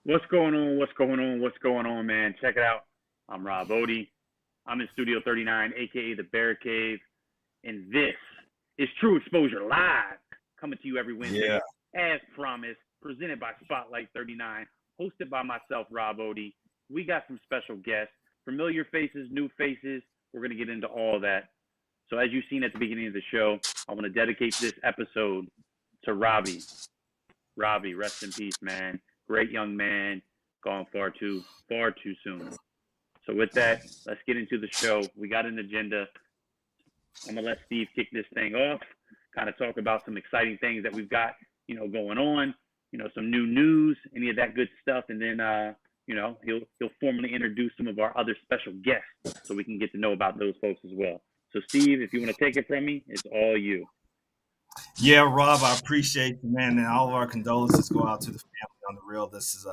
What's going on? What's going on? What's going on, man? Check it out. I'm Rob Odie. I'm in Studio 39, aka the Bear Cave, and this is True Exposure Live, coming to you every Yeah. Wednesday, as promised, presented by Spotlight 39, hosted by myself, Rob Odie. We got some special guests, familiar faces, new faces. We're going to get into all that. So, as you've seen at the beginning of the show, I want to dedicate this episode to Robbie. Robbie, rest in peace, man. Great young man, gone far too soon. So with that, let's get into the show. We got an agenda. I'm gonna let Steve kick this thing off, kind of talk about some exciting things that we've got, going on, some new news, any of that good stuff, and then he'll formally introduce some of our other special guests so we can get to know about those folks as well. So Steve, if you want to take it from me, it's all you. Yeah, Rob, I appreciate you, man, and all of our condolences go out to the family on the real. This is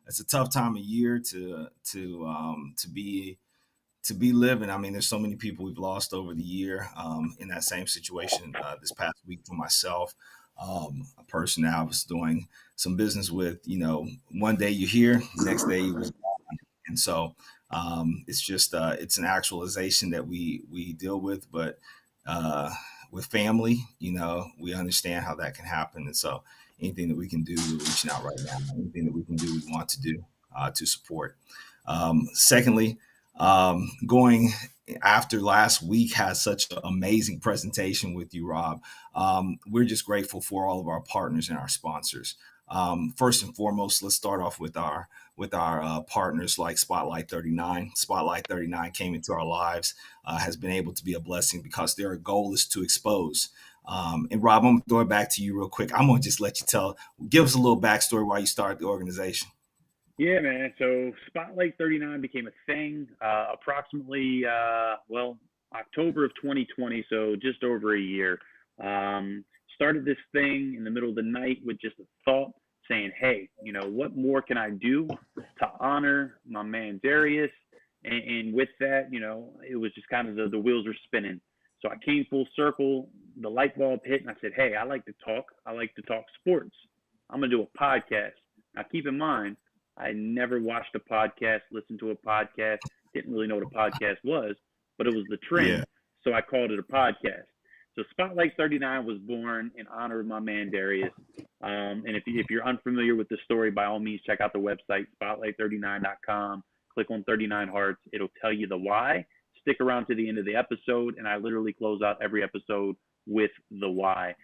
it's a tough time of year to be living. I mean, there's so many people we've lost over the year in that same situation. This past week for myself, a person that I was doing some business with, one day you're here, the next day you was gone, and so it's just it's an actualization that we deal with, but. Uh, with family, we understand how that can happen. And so anything that we can do, we're reaching out right now. Anything that we can do, we want to do to support. Secondly, going after last week has such an amazing presentation with you, Rob. We're just grateful for all of our partners and our sponsors. First and foremost, let's start off with our partners like Spotlight 39. Spotlight 39 came into our lives, has been able to be a blessing because their goal is to expose. And Rob, I'm gonna throw it back to you real quick. I'm gonna just let you give us a little backstory why you started the organization. Yeah, man. So Spotlight 39 became a thing approximately, October of 2020, so just over a year. Started this thing in the middle of the night with just a thought saying, hey, what more can I do to honor my man Darius? And with that, it was just kind of the wheels were spinning. So I came full circle, the light bulb hit, and I said, hey, I like to talk. I like to talk sports. I'm going to do a podcast. Now, keep in mind, I never watched a podcast, listened to a podcast, didn't really know what a podcast was, but it was the Yeah. trend. So I called it a podcast. So Spotlight 39 was born in honor of my man Darius. And if you're unfamiliar with the story, by all means, check out the website, spotlight39.com. Click on 39 Hearts. It'll tell you the why. Stick around to the end of the episode, and I literally close out every episode with the why.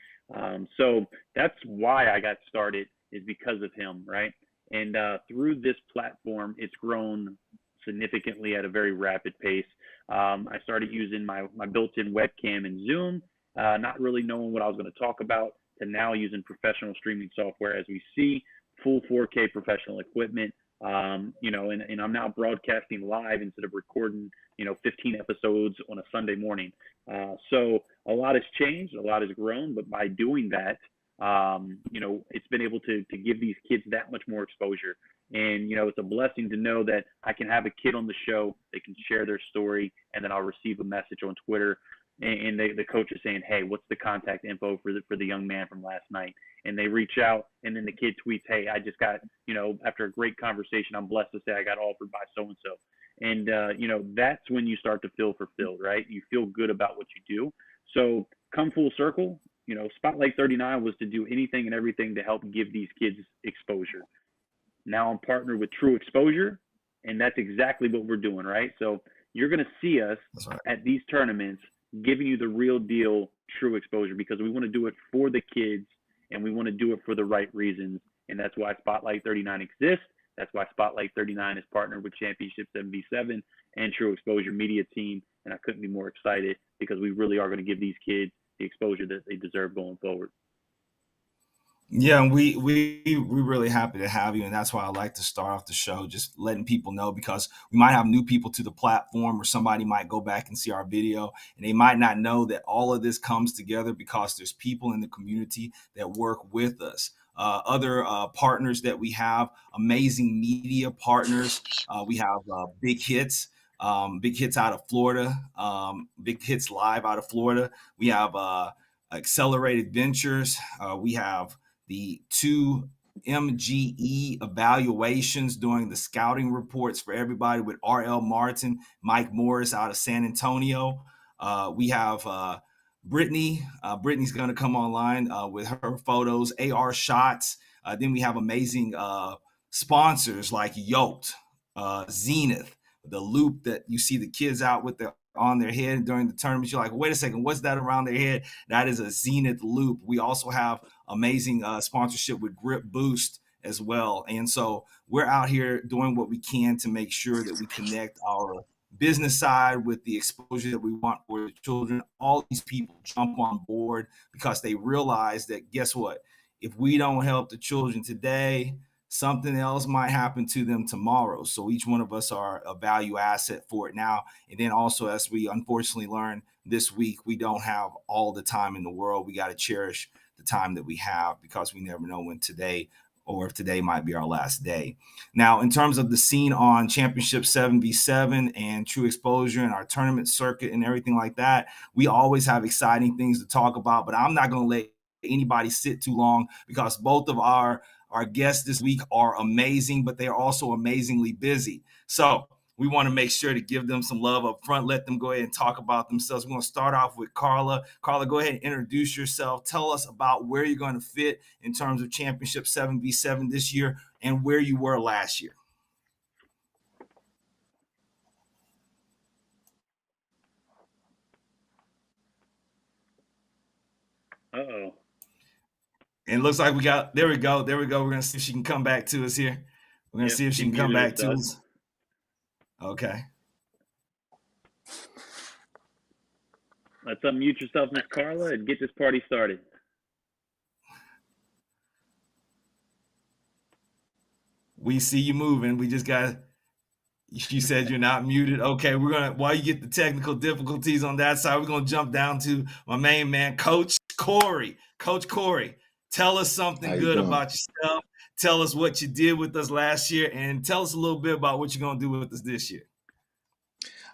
So that's why I got started, is because of him, right? And through this platform, it's grown significantly at a very rapid pace. I started using my built-in webcam in Zoom, not really knowing what I was going to talk about, to now using professional streaming software as we see, full 4K professional equipment. And I'm now broadcasting live instead of recording, 15 episodes on a Sunday morning. So a lot has changed, a lot has grown, but by doing that, it's been able to give these kids that much more exposure. And, it's a blessing to know that I can have a kid on the show, they can share their story, and then I'll receive a message on Twitter. And the coach is saying, hey, what's the contact info for the young man from last night? And they reach out, and then the kid tweets, hey, I just got, after a great conversation, I'm blessed to say I got offered by so-and-so. And, that's when you start to feel fulfilled, right? You feel good about what you do. So come full circle, Spotlight 39 was to do anything and everything to help give these kids exposure. Now I'm partnered with TruXposur, and that's exactly what we're doing, right? So you're going to see us That's right. at these tournaments giving you the real deal true exposure, because we want to do it for the kids and we want to do it for the right reasons. And that's why Spotlight 39 exists. That's why Spotlight 39 is partnered with Championship 77 and TruXposur Media Team. And I couldn't be more excited, because we really are going to give these kids the exposure that they deserve going forward. Yeah, and we're really happy to have you, and that's why I like to start off the show just letting people know, because we might have new people to the platform, or somebody might go back and see our video and they might not know that all of this comes together because there's people in the community that work with us. Other partners that we have, amazing media partners. We have Big Hits out of Florida, Big Hits Live out of Florida. We have Accelerated Ventures. We have the two MGE evaluations, doing the scouting reports for everybody with RL Martin, Mike Morris out of San Antonio. We have Brittany. Brittany's going to come online with her photos, AR shots. Then we have amazing sponsors like Yoked, Zenith, the loop that you see the kids out with on their head during the tournament. You're like, wait a second, what's that around their head? That is a Zenith loop. We also have amazing sponsorship with Grip Boost as well. And so we're out here doing what we can to make sure that we connect our business side with the exposure that we want for the children. All these people jump on board because they realize that, guess what? If we don't help the children today, something else might happen to them tomorrow. So each one of us are a value asset for it now. And then also, as we unfortunately learned this week, we don't have all the time in the world. We got to cherish the time that we have, because we never know when today, or if today might be our last day. Now, in terms of the scene on Championship 7v7 and TruXposur and our tournament circuit and everything like that, we always have exciting things to talk about, but I'm not going to let anybody sit too long, because both of our guests this week are amazing, but they are also amazingly busy. So we want to make sure to give them some love up front. Let them go ahead and talk about themselves. We're going to start off with Carla. Carla, go ahead and introduce yourself. Tell us about where you're going to fit in terms of Championship 7v7 this year and where you were last year. Uh-oh. And it looks like there we go. We're going to see if she can come back to us here. We're going to see if she can come back to us. Okay. Let's unmute yourself, Miss Carla, and get this party started. We see you moving. We just got, you said you're not muted. Okay, we're going to, while you get the technical difficulties on that side, we're going to jump down to my main man, Coach Corey. Coach Corey, tell us something good about yourself. Tell us what you did with us last year, and tell us a little bit about what you're going to do with us this year.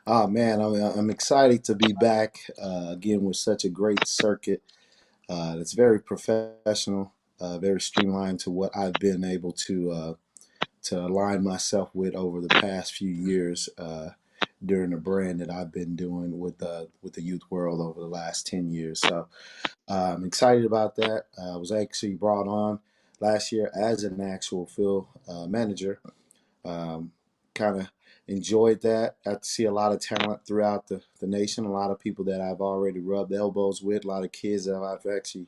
Oh man, I'm excited to be back again with such a great circuit. It's very professional, very streamlined to what I've been able to align myself with over the past few years during the brand that I've been doing with the youth world over the last 10 years. So I'm excited about that. I was actually brought on last year as an actual field manager. Kind of enjoyed that. Got to see a lot of talent throughout the nation, a lot of people that I've already rubbed elbows with, a lot of kids that I've actually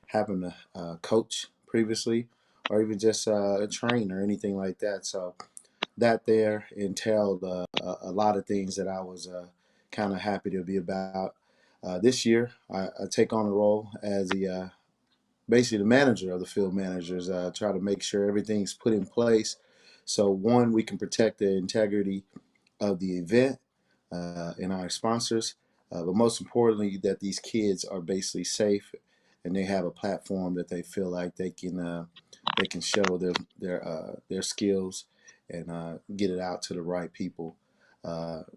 happened to coach previously, or even just train or anything like that. So that there entailed a lot of things that I was kind of happy to be about. This year, I take on a role as the basically the manager of the field managers, try to make sure everything's put in place. So one, we can protect the integrity of the event and our sponsors, but most importantly, that these kids are basically safe and they have a platform that they feel like they can show their skills and get it out to the right people.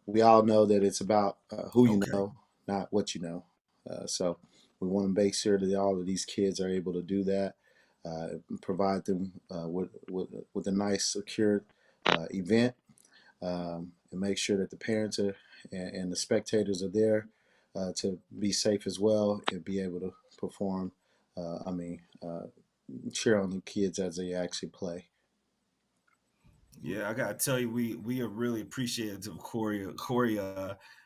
We all know that it's about who you know, not what you know. So we want to make sure that all of these kids are able to do that, provide them with a nice, secure event, and make sure that the parents and the spectators are there to be safe as well and be able to perform. Cheer on the kids as they actually play. Yeah, I gotta tell you, we are really appreciative of Corey.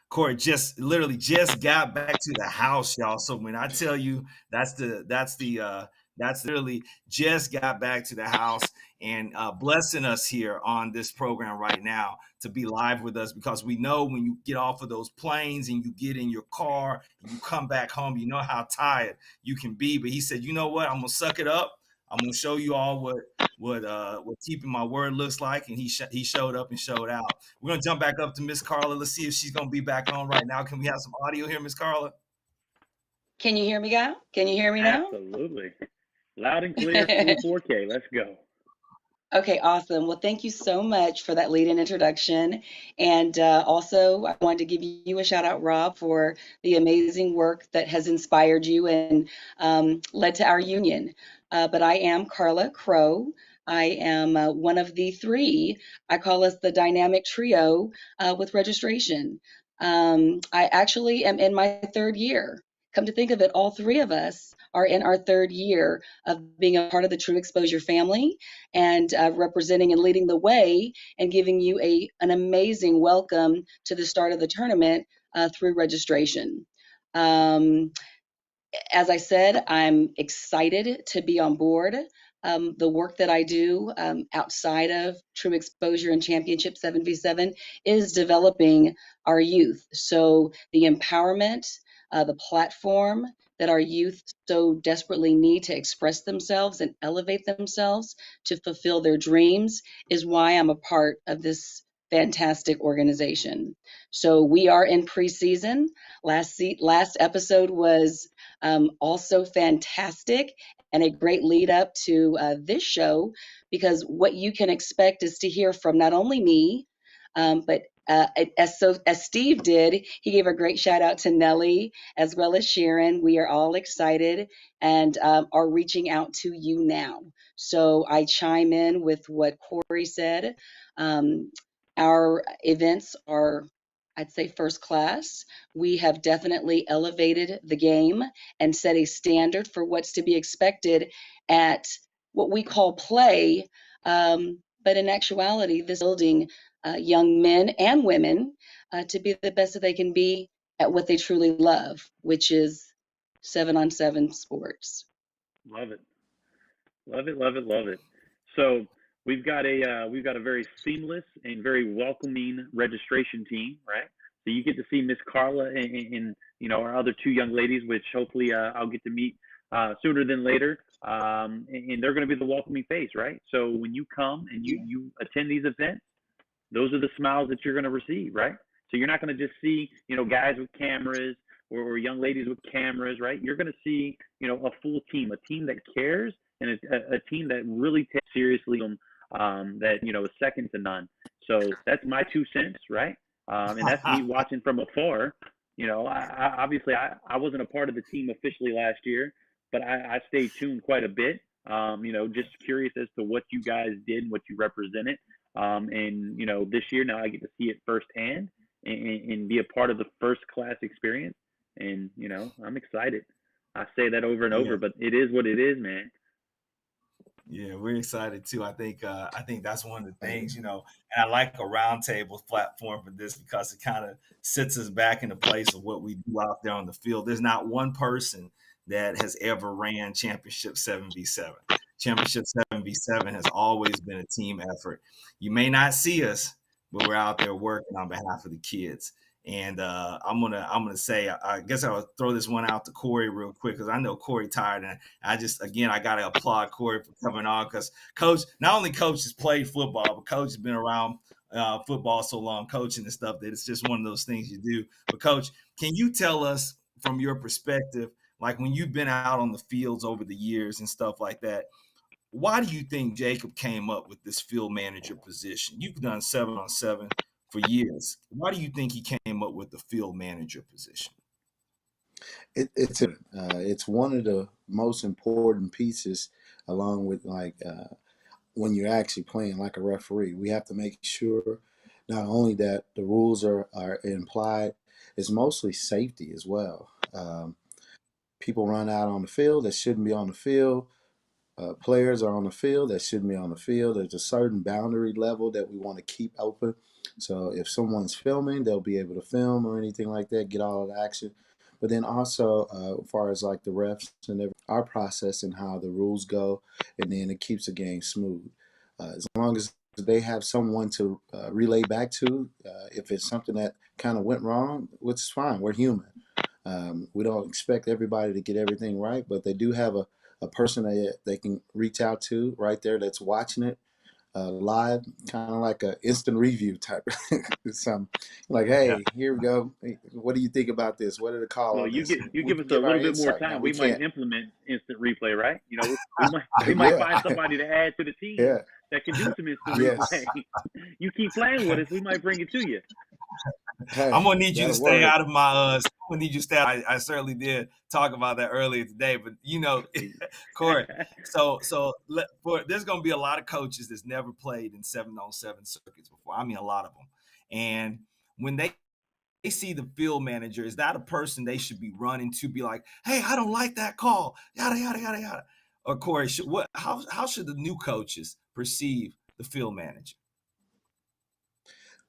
Corey just literally just got back to the house, y'all. So when I tell you that's literally just got back to the house and blessing us here on this program right now to be live with us, because we know when you get off of those planes and you get in your car and you come back home, you know how tired you can be. But he said, you know what, I'm gonna suck it up. I'm gonna show you all what keeping my word looks like, and he showed up and showed out. We're gonna jump back up to Miss Carla. Let's see if she's gonna be back on right now. Can we have some audio here, Miss Carla? Can you hear me now? Can you hear me now? Absolutely. Loud and clear, full 4K. Let's go. Okay, awesome. Well, thank you so much for that lead-in introduction. And also, I wanted to give you a shout out, Rob, for the amazing work that has inspired you and led to our union. But I am Carla Crow. I am one of the three. I call us the dynamic trio with registration. I actually am in my third year. Come to think of it, all three of us are in our third year of being a part of the TruXposur family and representing and leading the way and giving you an amazing welcome to the start of the tournament through registration. Um, as I said, I'm excited to be on board. The work that I do outside of TruXposur and Championship 7v7 is developing our youth. So the empowerment, the platform that our youth so desperately need to express themselves and elevate themselves to fulfill their dreams is why I'm a part of this fantastic organization. So we are in preseason. Last episode was also fantastic and a great lead up to this show, because what you can expect is to hear from not only me, but as Steve did, he gave a great shout out to Nellie as well as Sharon. We are all excited and are reaching out to you now. So I chime in with what Corey said. Um, our events are, I'd say, first class. We have definitely elevated the game and set a standard for what's to be expected at what we call play. But in actuality, this building young men and women to be the best that they can be at what they truly love, which is 7-on-7 sports. Love it. Love it, love it, love it. So we've got a very seamless and very welcoming registration team, right? So you get to see Miss Carla and our other two young ladies, which hopefully I'll get to meet sooner than later. And they're going to be the welcoming face, right? So when you come and you attend these events, those are the smiles that you're going to receive, right? So you're not going to just see, guys with cameras or young ladies with cameras, right? You're going to see, a full team, a team that cares and a team that really takes seriously that, is second to none. So that's my 2 cents, right? And that's me watching from afar. Obviously I wasn't a part of the team officially last year, but I stayed tuned quite a bit. Just curious as to what you guys did and what you represented. And this year now I get to see it firsthand and be a part of the first class experience. And I'm excited. I say that over and over, Yeah. but it is what it is, man. Yeah, we're excited too. I think that's one of the things, and I like a roundtable platform for this because it kind of sits us back in the place of what we do out there on the field. There's not one person that has ever ran Championship 7v7. Championship 7v7 has always been a team effort. You may not see us, but we're out there working on behalf of the kids. And I'm gonna say, I guess I'll throw this one out to Corey real quick because I know Corey tired, and I gotta applaud Corey for coming on because Coach, not only Coach has played football, but Coach has been around football so long, coaching and stuff, that it's just one of those things you do. But Coach, can you tell us from your perspective, like when you've been out on the fields over the years and stuff like that, why do you think Jacob came up with this field manager position? You've done 7-on-7 for years. Why do you think he came up with the field manager position? It's one of the most important pieces, along with when you're actually playing like a referee. We have to make sure not only that the rules are implied, it's mostly safety as well. People run out on the field that shouldn't be on the field. Players are on the field that shouldn't be on the field. There's a certain boundary level that we want to keep open. So if someone's filming, they'll be able to film or anything like that, get all of the action. But then also, as far as like the refs and our process and how the rules go, and then it keeps the game smooth. As long as they have someone to relay back to, if it's something that kind of went wrong, which is fine. We're human. We don't expect everybody to get everything right, but they do have a person that they can reach out to right there that's watching it. live, kind of like a instant review type. Some like, Yeah. hey, here we go. Hey, what do you think about this? What did the call Well, on this? And you we give us can a give our little bit more insight. Now time, we we might can't. implement instant replay, right? You know, we might Yeah, find somebody to add to the team yeah, that can do some instant replay. yes. You keep playing with us, we might bring it to you. I'm Hey, gonna need you to that'll stay work. out of my. I'm gonna need you to stay. I certainly did talk about that earlier today, but Corey. So there's gonna be a lot of coaches that's never played in 7-on-7 circuits before. I mean, a lot of them, and when they see the field manager, is that a person they should be running to be like, hey, I don't like that call, yada yada yada yada? Or Corey, how should the new coaches perceive the field manager?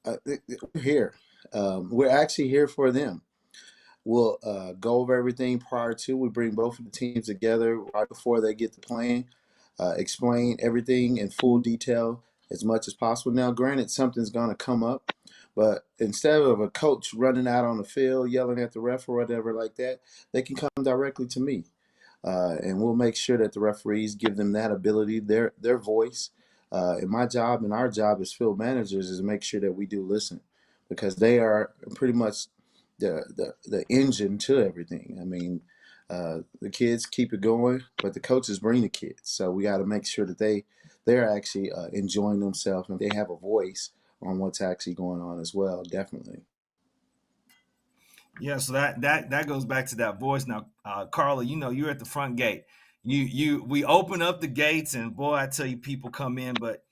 We're here. We're actually here for them. We'll go over everything prior to. We bring both of the teams together right before they get to playing, explain everything in full detail as much as possible. Now, granted, something's going to come up, but instead of a coach running out on the field yelling at the ref or whatever like that, they can come directly to me, and we'll make sure that the referees give them that ability, their voice. And my job and our job as field managers is to make sure that we do listen, because they are pretty much the engine to everything. I mean, the kids keep it going, but the coaches bring the kids. So we got to make sure that they're actually enjoying themselves and they have a voice on what's actually going on as well. Definitely. Yeah, so that goes back to that voice. Now, Carla, you're at the front gate. We open up the gates, and boy, I tell you, people come in. But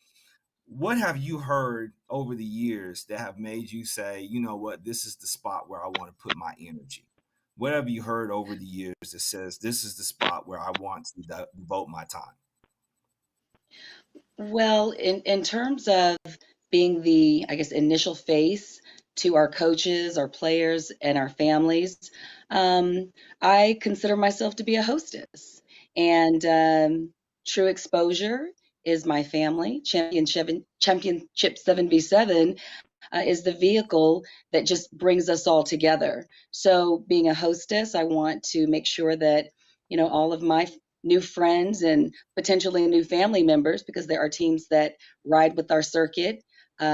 what have you heard over the years that have made you say, you know what, this is the spot where I want to put my energy? What have you heard over the years that says this is the spot where I want to devote my time? Well, in terms of being the, I guess, initial face to our coaches, our players, and our families, I consider myself to be a hostess. And True Exposure is my family. Championship 7v7 is the vehicle that just brings us all together. So, being a hostess, I want to make sure that, all of my new friends and potentially new family members, because there are teams that ride with our circuit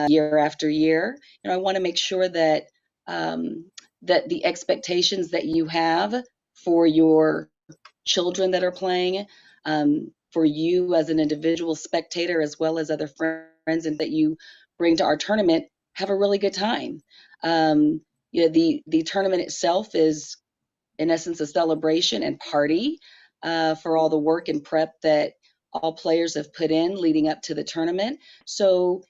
year after year. I want to make sure that that the expectations that you have for your children that are playing, for you as an individual spectator, as well as other friends and that you bring to our tournament, have a really good time. The tournament itself is, in essence, a celebration and party for all the work and prep that all players have put in leading up to the tournament. So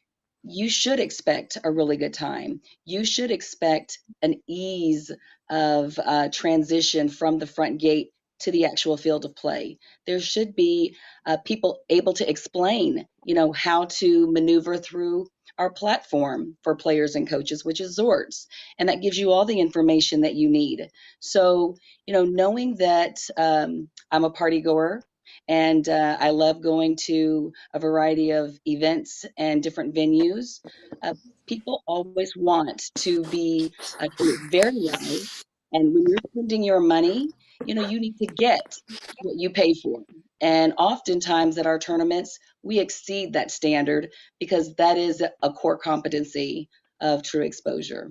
you should expect a really good time. You should expect an ease of transition from the front gate to the actual field of play. There should be people able to explain, how to maneuver through our platform for players and coaches, which is Zords, and that gives you all the information that you need. So, knowing that I'm a party goer and I love going to a variety of events and different venues, uh, people always want to be treated very well. And when you're spending your money, you need to get what you pay for. And oftentimes at our tournaments, we exceed that standard because that is a core competency of True Exposure.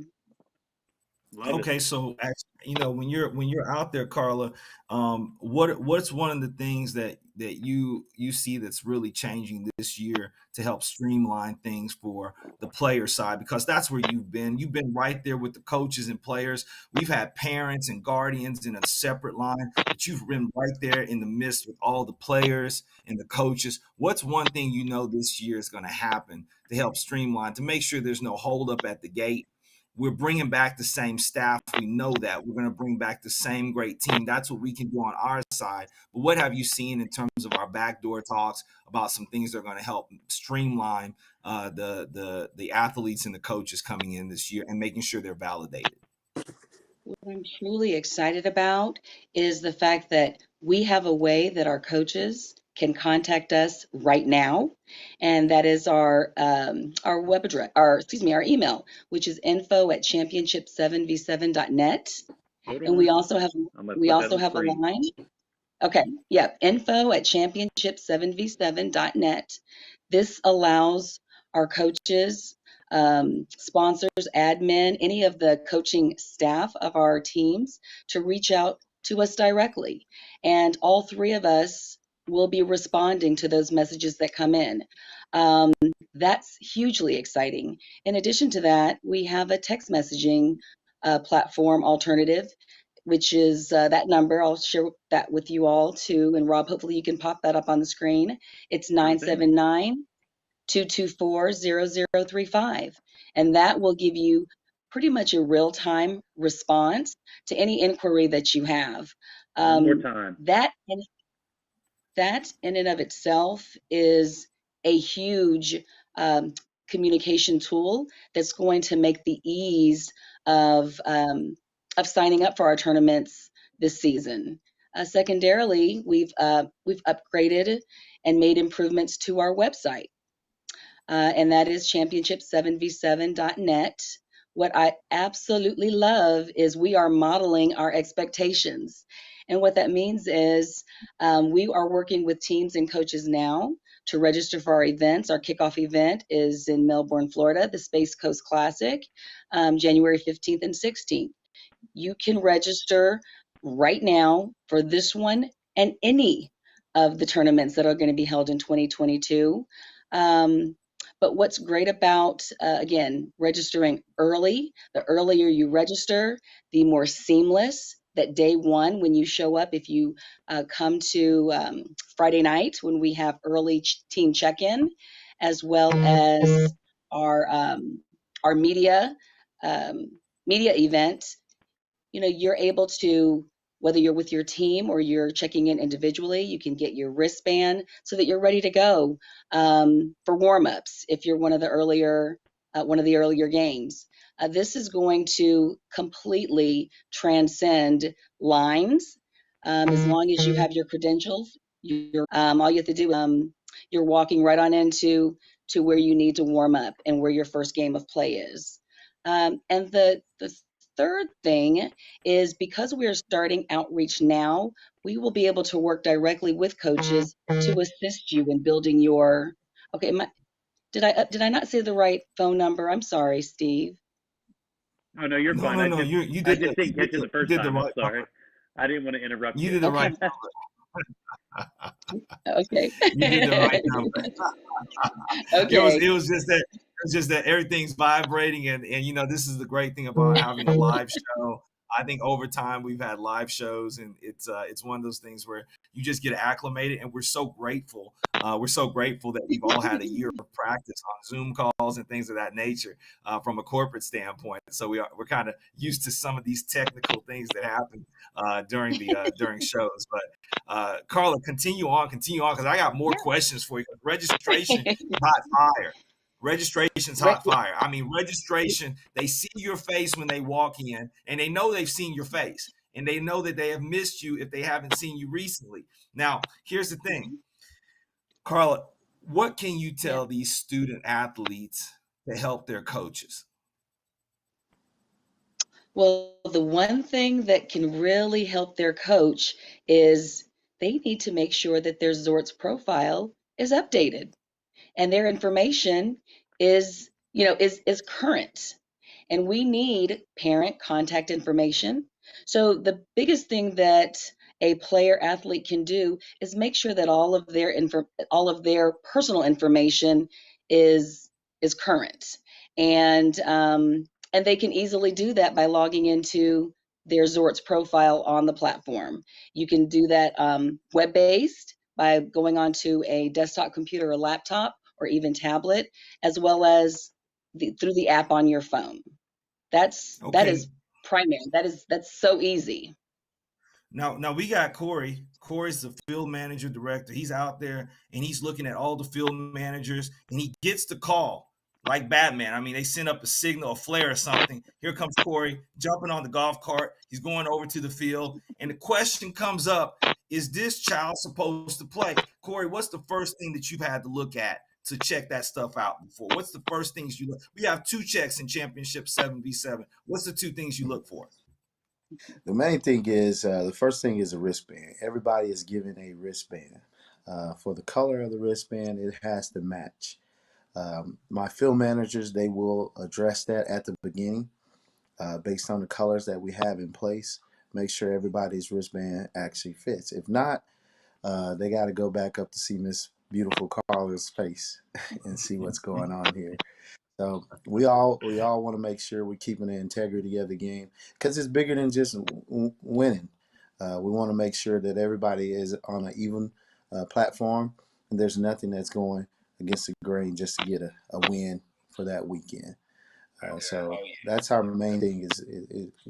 Love it. Okay, so when you're out there, Carla, what's one of the things that you see that's really changing this year to help streamline things for the player side? Because that's where you've been. You've been right there with the coaches and players. We've had parents and guardians in a separate line, but you've been right there in the midst with all the players and the coaches. What's one thing this year is going to happen to help streamline, to make sure there's no holdup at the gate? We're bringing back the same staff. We know that. We're going to bring back the same great team. That's what we can do on our side. But what have you seen in terms of our backdoor talks about some things that are going to help streamline the athletes and the coaches coming in this year and making sure they're validated? What I'm truly excited about is the fact that we have a way that our coaches can contact us right now, and that is our web address, our email, which is info@championship7v7.net. Hold And on. we also have I'm going to we put that also on have a screen. line. Okay, yeah, info@championship7v7.net. This allows our coaches, sponsors, admin, any of the coaching staff of our teams to reach out to us directly. And all three of us will be responding to those messages that come in. Um, that's hugely exciting. In addition to that, we have a text messaging platform alternative, which is that number. I'll share that with you all too. And Rob, hopefully you can pop that up on the screen. It's Sure thing. 979-224-0035. And that will give you pretty much a real-time response to any inquiry that you have. One more Um, time. that in and of itself is a huge um, communication tool that's going to make the ease of signing up for our tournaments this season. Secondarily, we've upgraded and made improvements to our website, and that is championship7v7.net. What I absolutely love is we are modeling our expectations. And what that means is we are working with teams and coaches now to register for our events. Our kickoff event is in Melbourne, Florida, the Space Coast Classic, January 15th and 16th. You can register right now for this one and any of the tournaments that are going to be held in 2022. Um, but what's great about, again, registering early, the earlier you register, the more seamless that day one when you show up. If you come to Friday night when we have early team check-in, as well as our um, media event, you're able to, whether you're with your team or you're checking in individually, you can get your wristband so that you're ready to go for warm-ups if you're one of the earlier games. This is going to completely transcend lines. As long as you have your credentials, all you have to do is you're walking right on into where you need to warm up and where your first game of play is. And the third thing is, because we are starting outreach now, we will be able to work directly with coaches to assist you in building your. Okay, did I not say the right phone number? I'm sorry, Steve. Oh no, you're No, fine. no, I no. just You I did just didn't catch it the you first did the time. I'm right sorry. number. I didn't want to interrupt You you. did the right Okay, okay, you did the right number. okay. It was just that everything's vibrating, and this is the great thing about having a live show. I think over time we've had live shows, and it's one of those things where you just get acclimated, and we're so grateful. We're so grateful that we've all had a year of practice on Zoom calls and things of that nature from a corporate standpoint. So we're kind of used to some of these technical things that happen during shows. But Carla, continue on, because I got more questions for you. Registration is hot fire. Registration's Re- hot fire. I mean, registration, they see your face when they walk in, and they know they've seen your face, and they know that they have missed you if they haven't seen you recently. Now, here's the thing, Carla, what can you yeah. tell these student athletes to help their coaches? Well, the one thing that can really help their coach is they need to make sure that their Zort's profile is updated and their information is current. And we need parent contact information. So the biggest thing that a player athlete can do is make sure that all of their personal information is current, and they can easily do that by logging into their Zort's profile on the platform. You can do that web based by going onto a desktop computer or laptop or even tablet, as well as through the app on your phone. That Okay. is primary. That's so easy. Now we got Corey. Corey's the field manager director. He's out there and he's looking at all the field managers, and he gets the call like Batman. I mean, they send up a signal, a flare or something. Here comes Corey jumping on the golf cart. He's going over to the field, and the question comes up: is this child supposed to play? Corey, what's the first thing that you've had to look at to check that stuff out before? What's the first things you look? We have two checks in Championship 7v7. What's the two things you look for? The main thing is the first thing is a wristband. Everybody is given a wristband. For the color of the wristband, it has to match. My field managers, they will address that at the beginning based on the colors that we have in place. Make sure everybody's wristband actually fits. If not, they got to go back up to see Miss Beautiful Carla's face and see what's going on here. So we all want to make sure we're keeping the integrity of the game because it's bigger than just winning. We want to make sure that everybody is on an even platform, and there's nothing that's going against the grain just to get a win for that weekend. So that's our main thing is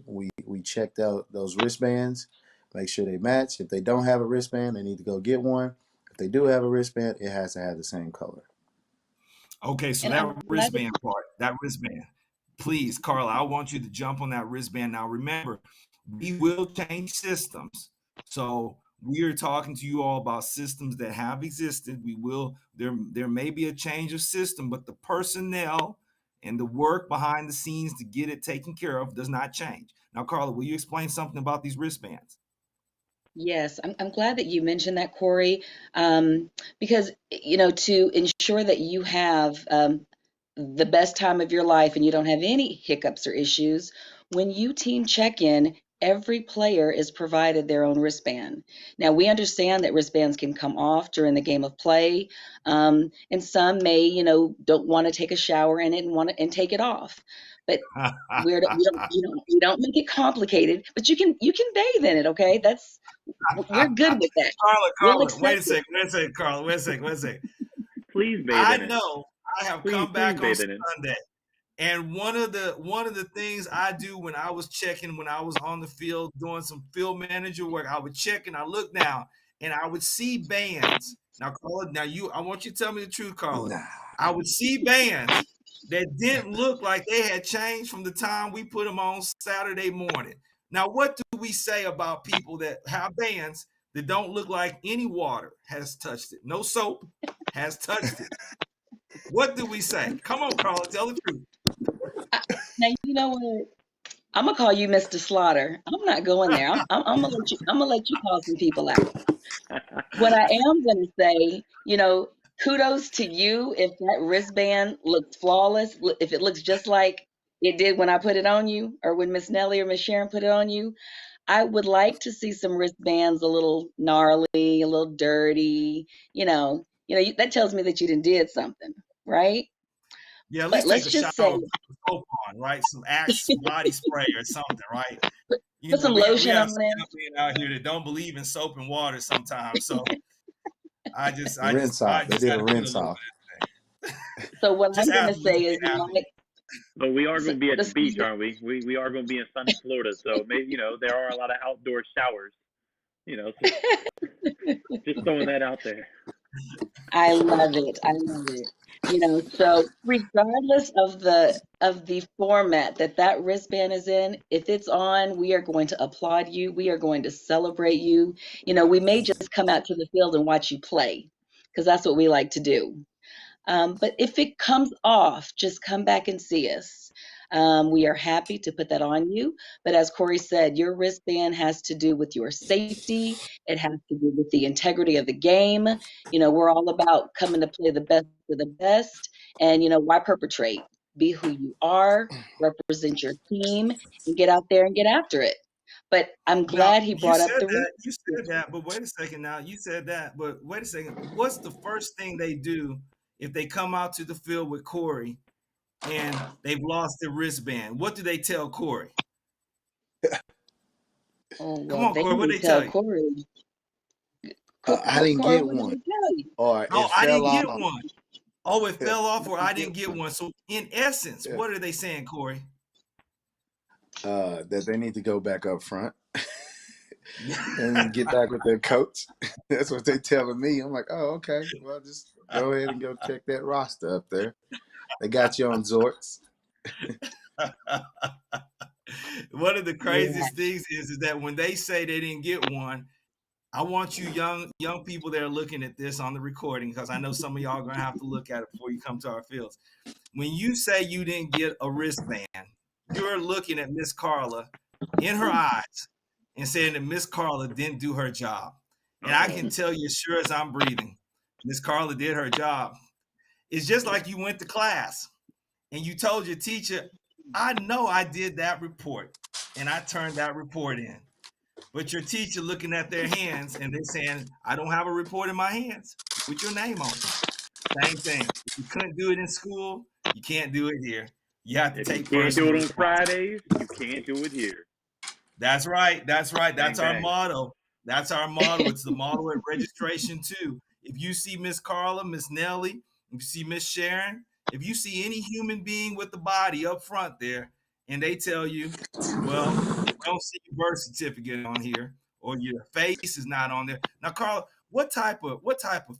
we checked out those wristbands, make sure they match. If they don't have a wristband, they need to go get one. If they do have a wristband, it has to have the same color. Okay, so And that I'm glad that wristband part, that wristband, please, Carla, I want you to jump on that wristband. Now, remember, we will change systems. So we are talking to you all about systems that have existed. There may be a change of system, but the personnel and the work behind the scenes to get it taken care of does not change. Now, Carla, will you explain something about these wristbands? Yes, I'm glad that you mentioned that, Corey, because to ensure that you have the best time of your life and you don't have any hiccups or issues, when you team check in, every player is provided their own wristband. Now, we understand that wristbands can come off during the game of play, and some may, don't want to take a shower in it and and take it off. But we don't make it complicated, but you can bathe in it, okay? We're good with that. We'll Carla, accept it. wait a second, Carla, wait a second. Please bathe I in it. know I have Please, come please back on bathe in it. Sunday. And one of the things I do when I was checking, when I was on the field doing some field manager work, I would check and I look down and I would see bands. Now, Carla, I want you to tell me the truth, Carla. Nah. I would see bands that didn't look like they had changed from the time we put them on Saturday morning. Now, what do we say about people that have bands that don't look like any water has touched it? No soap has touched it. What do we say? Come on, Carla, tell the truth. Now you know what? I'm gonna call you Mr. Slaughter. I'm not going there. I'm gonna let you. I'm gonna let you call some people out. What I am gonna say, kudos to you if that wristband looks flawless. If it looks just like it did when I put it on you, or when Miss Nellie or Miss Sharon put it on you. I would like to see some wristbands a little gnarly, a little dirty. That tells me that you did something, right? Yeah, at But least take let's a just shower say, with some soap on, right? Some Axe body spray or something, right? put some We lotion have on some it. young men out here that don't believe in soap and water sometimes. So I just I just Rinse I off. They just did got a to put a rinse little off. bit of this thing. So what Just I'm gonna athletes say is, being athletes. But we are going to be at the beach, the aren't we? We are going to be in sunny Florida, so maybe there are a lot of outdoor showers. So just throwing that out there. I love it. I love it. So regardless of the format that wristband is in, if it's on, we are going to applaud you. We are going to celebrate you. We may just come out to the field and watch you play because that's what we like to do. But if it comes off, just come back and see us. We are happy to put that on you. But as Corey said, your wristband has to do with your safety. It has to do with the integrity of the game. We're all about coming to play the best of the best. And, why perpetrate? Be who you are, represent your team, and get out there and get after it. But I'm Now glad he brought up the wrist. you said that, but wait a second now. You said that, but wait a second. What's the first thing they do if they come out to the field with Corey and they've lost their wristband? What do they tell Corey? Oh, Come well, on, they Corey, what may do they tell tell you? Corey. I didn't Corey, get what did one, he tell you? or Oh, it I fell didn't get off. one. Oh, it I fell off, or I didn't didn't get get one. one. So, in essence, Yeah. what are they saying, Corey? That they need to go back up front and get back with their coach. That's what they telling me. I'm like, oh, okay. Well, just go ahead and go check that roster up there. They got you on Zorts. One of the Yeah. craziest things is that when they say they didn't get one, I want you young people that are looking at this on the recording, because I know some of y'all are gonna have to look at it before you come to our fields. When you say you didn't get a wristband, you're looking at Miss Carla in her eyes and saying that Miss Carla didn't do her job. And I can tell you, as sure as I'm breathing, Miss Carla did her job. It's just like you went to class and you told your teacher, I know I did that report and I turned that report in. But your teacher looking at their hands and they're saying, I don't have a report in my hands with your name on it. Same thing. If you couldn't do it in school, you can't do it here. You have to If you take can't do personal it on responsibility. Fridays, you can't do it here. That's right. That's right. Bang That's our bang. motto. That's our motto. It's the motto at registration too. If you see Miss Carla, Miss Nellie, if you see Miss Sharon, if you see any human being with the body up front there, and they tell you, well, we don't see your birth certificate on here, or your face is not on there. Now, Carla, what type of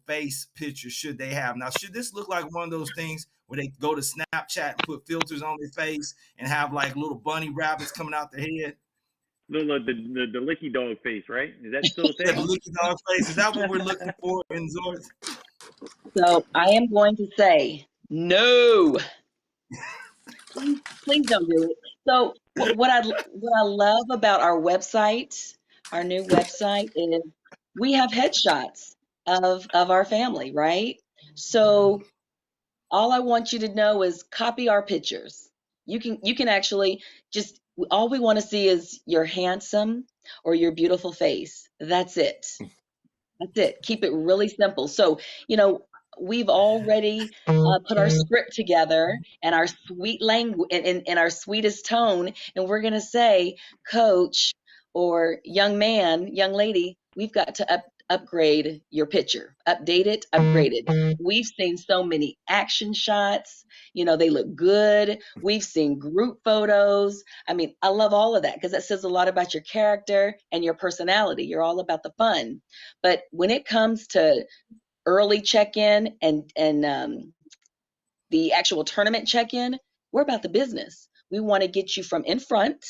face picture should they have? Now, should this look like one of those things where they go to Snapchat and put filters on their face and have like little bunny rabbits coming out their head? The licky dog face, right? Is that still a The thing? licky dog face. Is that what we're looking for in Zords? So I am going to say no. Please don't do it. So what I love about our website, our new website, is we have headshots of our family, right? So all I want you to know is copy our pictures. You can actually just, all we want to see is your handsome or your beautiful face. That's it. That's it. Keep it really simple. So, we've already put our script together and our sweet language in our sweetest tone, and we're going to say, Coach or young man, young lady, we've got to upgrade your picture, update it, upgrade it. We've seen so many action shots. They look good. We've seen group photos. I mean, I love all of that because that says a lot about your character and your personality. You're all about the fun. But when it comes to early check-in and the actual tournament check-in, we're about the business. We want to get you from in front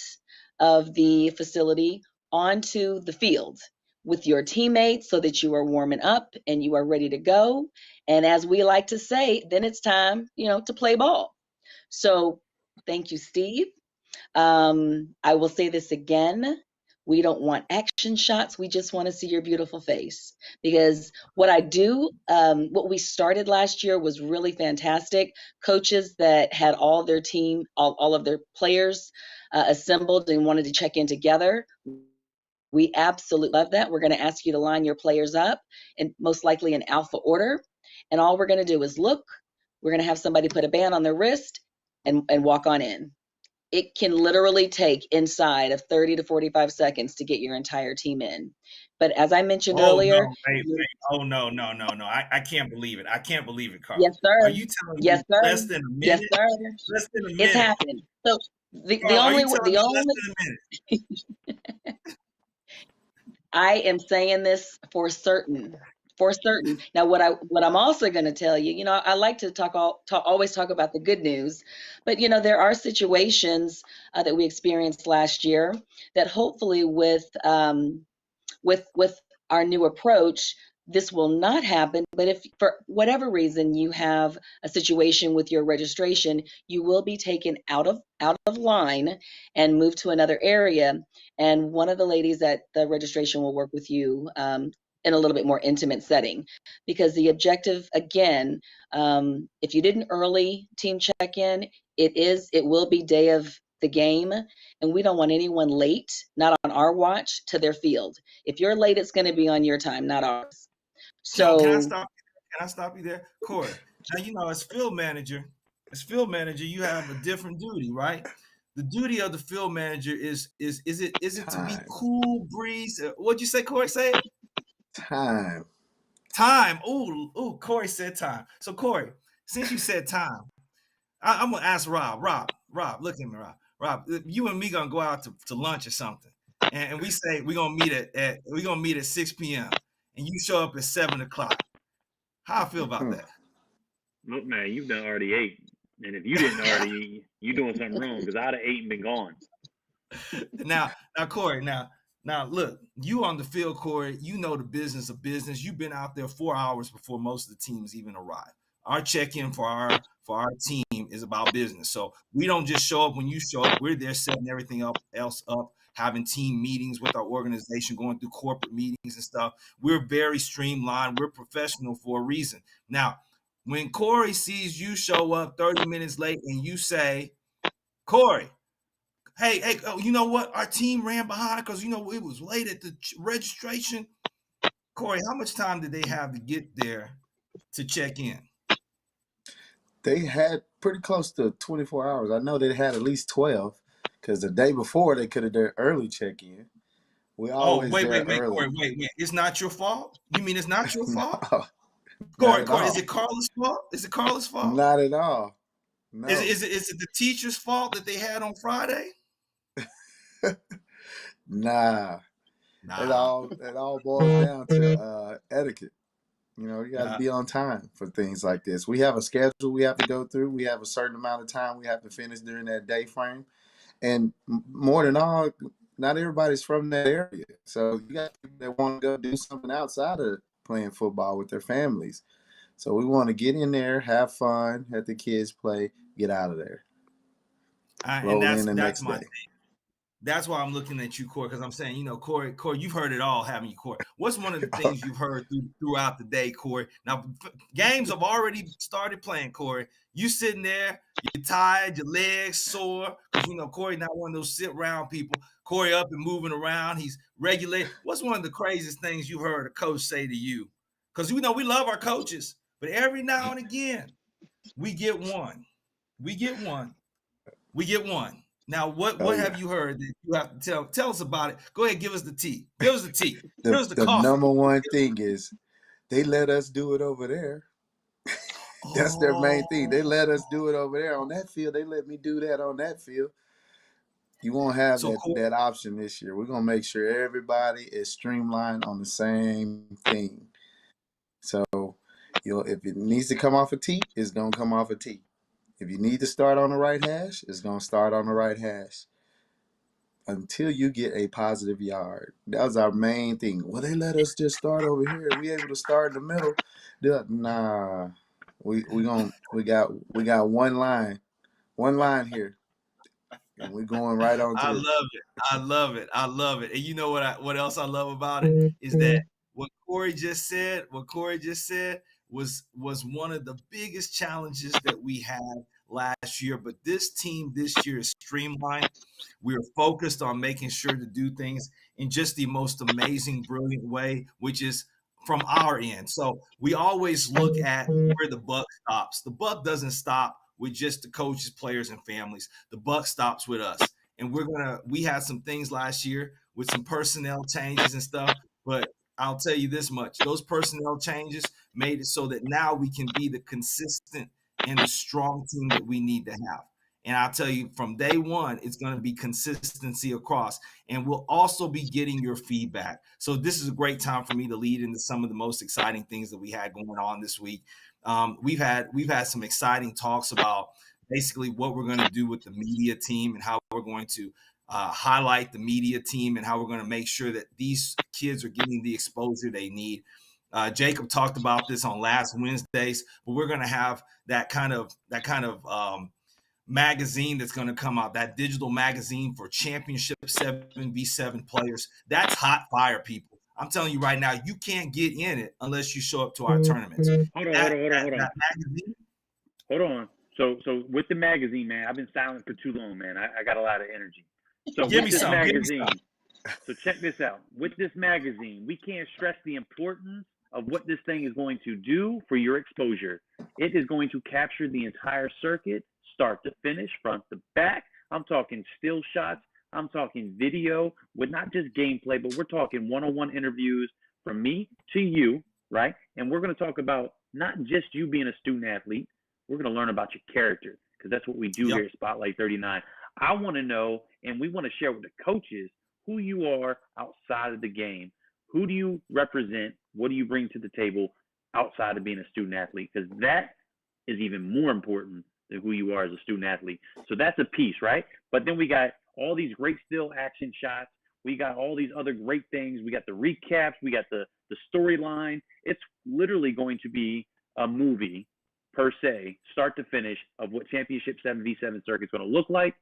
of the facility onto the field with your teammates so that you are warming up and you are ready to go. And as we like to say, then it's time, to play ball. So thank you, Steve. I will say this again. We don't want action shots. We just want to see your beautiful face. Because what we started last year was really fantastic. Coaches that had all their team, all of their players assembled and wanted to check in together. We absolutely love that. We're going to ask you to line your players up and most likely in alpha order. And all we're going to do is look. We're going to have somebody put a band on their wrist and walk on in. It can literally take inside of 30 to 45 seconds to get your entire team in. But as I mentioned Oh earlier, no, wait. Oh no. I can't believe it. I can't believe it, Carla. yes, sir. Are you telling Yes, me sir. less than a Yes, minute? sir. Less than a It's minute. happening. So the Carla, are only you telling the me only less than a minute? I am saying this for certain. For certain. Now, what I'm also going to tell you, I like to always talk about the good news, but there are situations that we experienced last year that hopefully with our new approach, this will not happen. But if for whatever reason you have a situation with your registration, you will be taken out of line and moved to another area. And one of the ladies at the registration will work with you in a little bit more intimate setting, because the objective, again, if you did an early team check-in, it will be day of the game, and we don't want anyone late, not on our watch, to their field. If you're late, it's going to be on your time, not ours. Can I So stop? Can I stop you there, Corey? Now as field manager, you have a different duty, right? The duty of the field manager is it to be Time. cool breeze? What'd you say, Corey? Say it. Time. Time. Ooh, Corey said time. So Corey, since you said time, I'm gonna ask Rob. Rob, look at me, Rob. Rob, you and me gonna go out to lunch or something, and we say we're gonna meet at 6 p.m. and you show up at 7 o'clock. How I feel about that? Look, man, you've done already ate. And if you didn't already eat, you doing something wrong because I'd have ate and been gone. Now, Corey, now, look, you on the field, Corey. You know the business of business. You've been out there 4 hours before most of the teams even arrive. Our check-in for our team is about business. So we don't just show up when you show up. We're there setting everything else up having team meetings with our organization, going through corporate meetings and stuff. We're very streamlined. We're professional for a reason. Now, when Corey sees you show up 30 minutes late and you say, Corey, hey, oh, you know what? Our team ran behind because, it was late at the registration. Corey, how much time did they have to get there to check in? They had pretty close to 24 hours. I know they had at least 12 because the day before they could have done early check-in. We always wait, there Corey, early. wait. It's not your fault? You mean it's not your fault? No, not at Corey, all. is it Carla's fault? Is it Carla's fault? Not at all. No. Is it the teacher's fault that they had on Friday? Nah. It all boils down to etiquette. You got to be on time for things like this. We have a schedule we have to go through. We have a certain amount of time we have to finish during that day frame. And more than all, not everybody's from that area. So you got people that want to go do something outside of playing football with their families. So we want to get in there, have fun, let the kids play, get out of there. And that's my thing. That's why I'm looking at you, Corey, because I'm saying, Corey, you've heard it all, haven't you, Corey? What's one of the things you've heard throughout the day, Corey? Now, games have already started playing, Corey. You sitting there, you're tired, your legs sore, because, Corey not one of those sit-round people. Corey up and moving around. He's regulated. What's one of the craziest things you've heard a coach say to you? Because, we love our coaches, but every now and again, we get one. Now, what have you heard that you have to tell us about it? Go ahead, give us the tea. Give us the tea. Give us the coffee. Number one thing is they let us do it over there. That's their main thing. They let us do it over there on that field. They let me do that on that field. You won't have that option this year. We're going to make sure everybody is streamlined on the same thing. So, if it needs to come off a tee, it's going to come off a tee. If you need to start on the right hash, it's going to start on the right hash until you get a positive yard. That was our main thing. Well, they let us just start over here. We able to start in the middle. Nah, we got one line here, and we're going right on through. I love it. And you know what else I love about it is that what Corey just said was one of the biggest challenges that we had last year. But this team this year is streamlined. We are focused on making sure to do things in just the most amazing, brilliant way, which is from our end. So we always look at where the buck stops. The buck doesn't stop with just the coaches, players, and families. The buck stops with us. And we had some things last year with some personnel changes and stuff, but I'll tell you this much. Those personnel changes made it so that now we can be the consistent and the strong team that we need to have. And I'll tell you from day one, it's going to be consistency across. And we'll also be getting your feedback. So this is a great time for me to lead into some of the most exciting things that we had going on this week. We've had some exciting talks about basically what we're going to do with the media team and how we're going to highlight the media team and how we're going to make sure that these kids are getting the exposure they need. Jacob talked about this on last Wednesdays, but we're going to have that kind of magazine that's going to come out, that digital magazine for championship 7v7 players. That's hot fire, people. I'm telling you right now, you can't get in it unless you show up to our tournaments. Hold on. So with the magazine, man, I've been silent for too long, man. I got a lot of energy. So Give with me this some. magazine, so check this out. With this magazine, we can't stress the importance of what this thing is going to do for your exposure. It is going to capture the entire circuit, start to finish, front to back. I'm talking still shots. I'm talking video with not just gameplay, but we're talking one-on-one interviews from me to you, right? And we're going to talk about not just you being a student athlete. We're going to learn about your character because that's what we do here at Spotlight 39. I want to know, and we want to share with the coaches who you are outside of the game. Who do you represent? What do you bring to the table outside of being a student athlete? Because that is even more important than who you are as a student athlete. So that's a piece, right? But then we got all these great still action shots. We got all these other great things. We got the recaps. We got the storyline. It's literally going to be a movie per se, start to finish, of what championship 7v7 circuit is going to look like,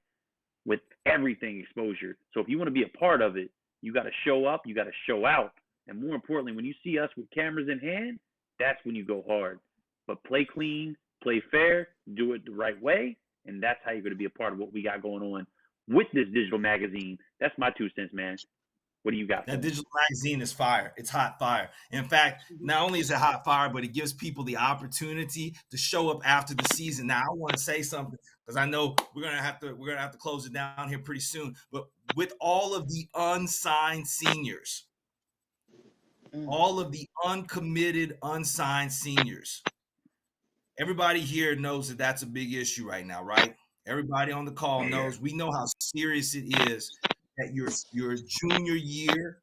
with everything exposure. So if you want to be a part of it, you got to show up, you got to show out. And more importantly, when you see us with cameras in hand, that's when you go hard. But play clean, play fair, do it the right way, and that's how you're going to be a part of what we got going on with this digital magazine. That's my 2 cents, man. What do you got? That digital magazine is fire. It's hot fire. In fact, not only is it hot fire, but it gives people the opportunity to show up after the season. Now, I want to say something because I know we're gonna have to close it down here pretty soon. But with all of the unsigned seniors, all of the uncommitted, unsigned seniors, everybody here knows that that's a big issue right now, right? Everybody on the call knows. We know how serious it is that your junior year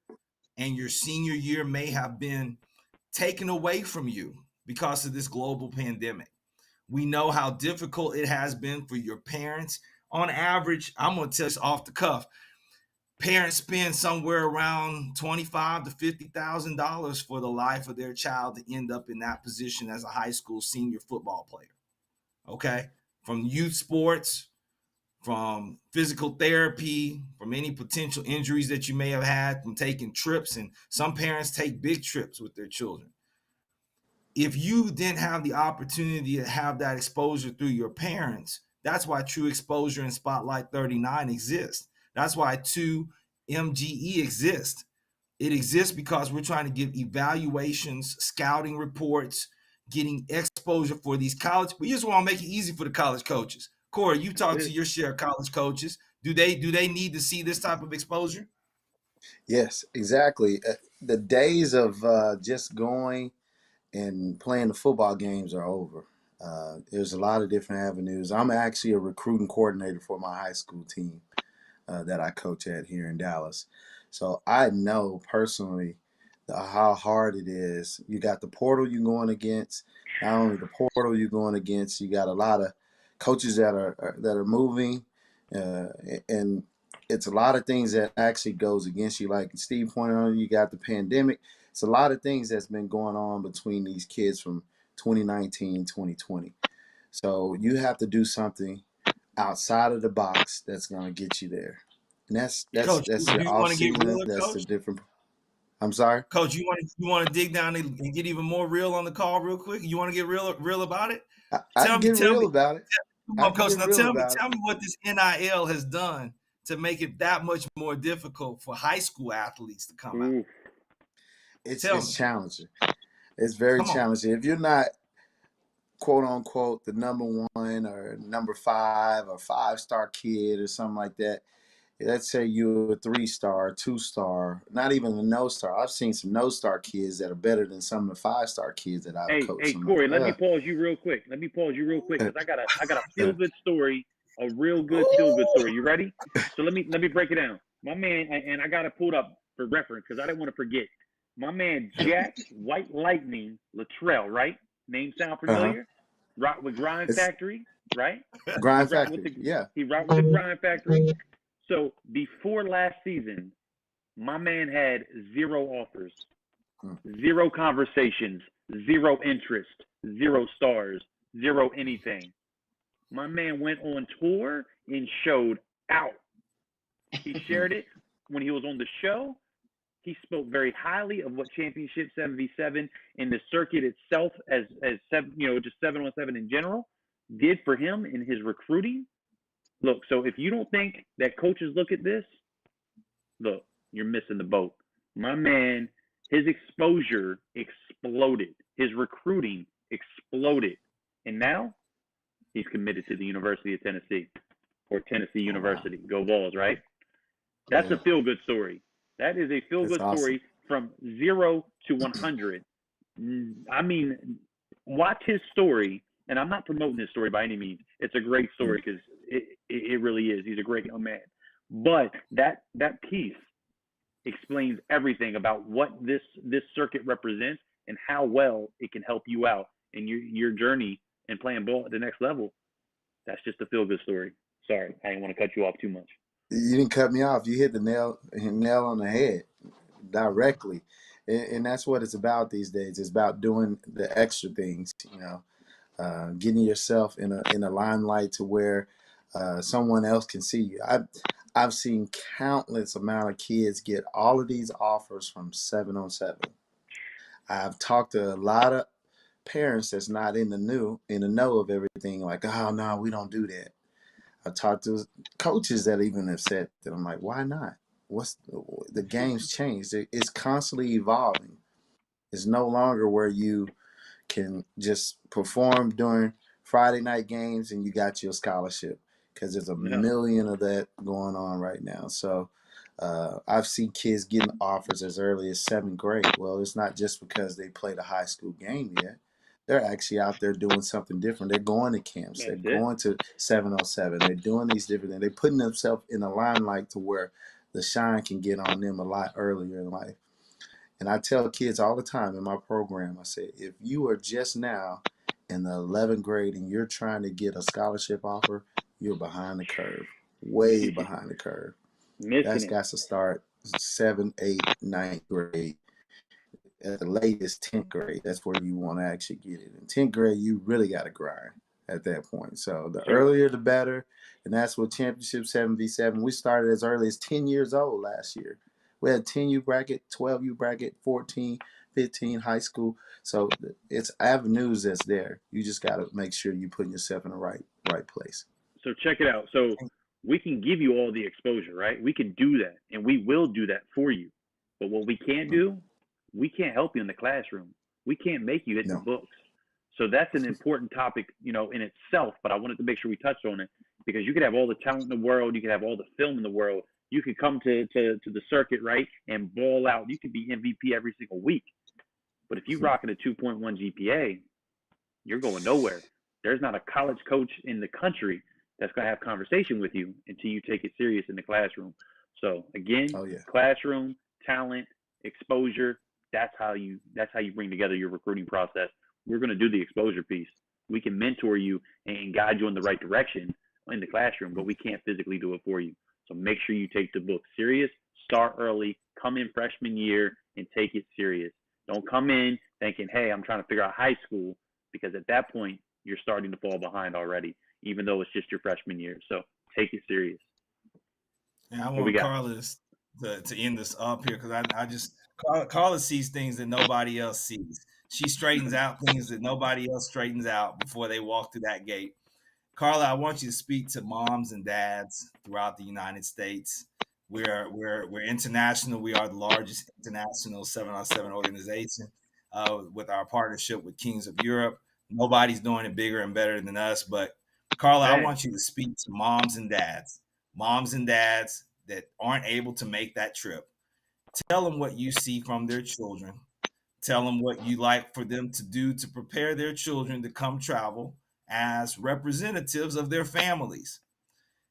and your senior year may have been taken away from you because of this global pandemic. We know how difficult it has been for your parents. On average, I'm going to tell you off the cuff, parents spend somewhere around $25,000 to $50,000 for the life of their child to end up in that position as a high school senior football player. Okay, from youth sports, from physical therapy, from any potential injuries that you may have had from taking trips, and some parents take big trips with their children. If you didn't have the opportunity to have that exposure through your parents, that's why TruXposur and Spotlight 39 exist. That's why 2MGE exists. It exists because we're trying to give evaluations, scouting reports, getting exposure for these college. We just want to make it easy for the college coaches. Corey, you talk to your share of college coaches. Do they need to see this type of exposure? Yes, exactly. The days of just going and playing the football games are over. There's a lot of different avenues. I'm actually a recruiting coordinator for my high school team that I coach at here in Dallas. So I know personally how hard it is. You got the portal you're going against. Not only the portal you're going against, you got a lot of coaches that are moving, and it's a lot of things that actually goes against you. Like Steve pointed out, you got the pandemic. It's a lot of things that's been going on between these kids from 2019, 2020. So you have to do something outside of the box that's going to get you there. And that's Coach, do the you off want to get season. realer, That's the Coach? different. I'm sorry, Coach, you want to dig down and get even more real on the call real quick? You want to get real about it? I can get Tell real me. about it. Come I on, can Coach. get Now real tell about it. me what this NIL has done to make it that much more difficult for high school athletes to come out. It's challenging. It's very challenging. If you're not quote unquote the number one or number 5 or 5-star kid or something like that, let's say you're a 3-star, 2-star, not even a no-star. I've seen some no-star kids that are better than some of the 5-star kids that I've coached. Hey, Corey, let me pause you real quick. Because I got a feel good story, a real good feel good story. You ready? So let me break it down. My man, and I got it pulled up for reference because I didn't want to forget. My man Jack White Lightning Luttrell, right? Name sound familiar? Rock with Grind Factory, right? Grind Factory, yeah. He rocked with the Grind Factory. So before last season, my man had 0 offers, 0 conversations, 0 interest, 0 stars, 0 anything. My man went on tour and showed out. He shared it when he was on the show. He spoke very highly of what Championship 7v7 and the circuit itself as just 7-on-7 in general did for him in his recruiting. Look, so if you don't think that coaches look at this, look, you're missing the boat. My man, his exposure exploded. His recruiting exploded. And now he's committed to the University of Tennessee or Tennessee University. Go Vols, right? That's a feel-good story. That is a feel-good story from 0 to 100. I mean, watch his story, and I'm not promoting his story by any means. It's a great story because it really is. He's a great young man. But that piece explains everything about what this circuit represents and how well it can help you out in your journey and playing ball at the next level. That's just a feel-good story. Sorry, I didn't want to cut you off too much. You didn't cut me off. You hit the nail on the head directly. And that's what it's about these days. It's about doing the extra things, getting yourself in a limelight to where someone else can see you. I've seen countless amount of kids get all of these offers from 7-on-7. I've talked to a lot of parents that's not in the know of everything. Like, oh no, we don't do that. I talked to coaches that even have said that. I'm like, why not? What's the game's changed? It's constantly evolving. It's no longer where you can just perform during Friday night games and you got your scholarship, because there's a Yeah, million of that going on right now. So I've seen kids getting offers as early as 7th grade. Well, it's not just because they played a high school game yet. They're actually out there doing something different. They're going to camps. They're that's it. going to 7-on-7. They're doing these different things. They're putting themselves in a limelight to where the shine can get on them a lot earlier in life. And I tell kids all the time in my program, I say, if you are just now in the 11th grade and you're trying to get a scholarship offer, you're behind the curve, way behind the curve. Missing That's it. got to start 7th, 8th, 9th grade. At the latest 10th grade, that's where you want to actually get it. In 10th grade, you really got to grind at that point. So the So earlier, the better. And that's what Championship 7v7, we started as early as 10 years old last year. We had 10U bracket, 12U bracket, 14, 15 high school. So it's avenues that's there. You just got to make sure you're putting yourself in the right place. so check it out. So we can give you all the exposure, right? We can do that, and we will do that for you. But what we can't do, we can't help you in the classroom. We can't make you hit the No. books. So that's an important topic, in itself. But I wanted to make sure we touched on it, because you could have all the talent in the world, you could have all the film in the world, you could come to the circuit, right, and ball out. You could be MVP every single week. But if you rocking a 2.1 GPA, you're going nowhere. There's not a college coach in the country that's going to have conversation with you until you take it serious in the classroom. So again, Oh, yeah. classroom, talent, exposure, that's how you bring together your recruiting process. We're going to do the exposure piece. We can mentor you and guide you in the right direction in the classroom, but we can't physically do it for you. So make sure you take the book serious, start early, come in freshman year and take it serious. Don't come in thinking, hey, I'm trying to figure out high school, because at that point, you're starting to fall behind already, even though it's just your freshman year. So take it serious. And I What we want got? Carlos to end this up here, because I just Carla sees things that nobody else sees. She straightens out things that nobody else straightens out before they walk through that gate. Carla, I want you to speak to moms and dads throughout the United States. We're international. We are the largest international 7-on-7 organization with our partnership with Kings of Europe. Nobody's doing it bigger and better than us. But Carla, I Dang. want you to speak to moms and dads that aren't able to make that trip. Tell them what you see from their children. Tell them what you like for them to do to prepare their children to come travel as representatives of their families,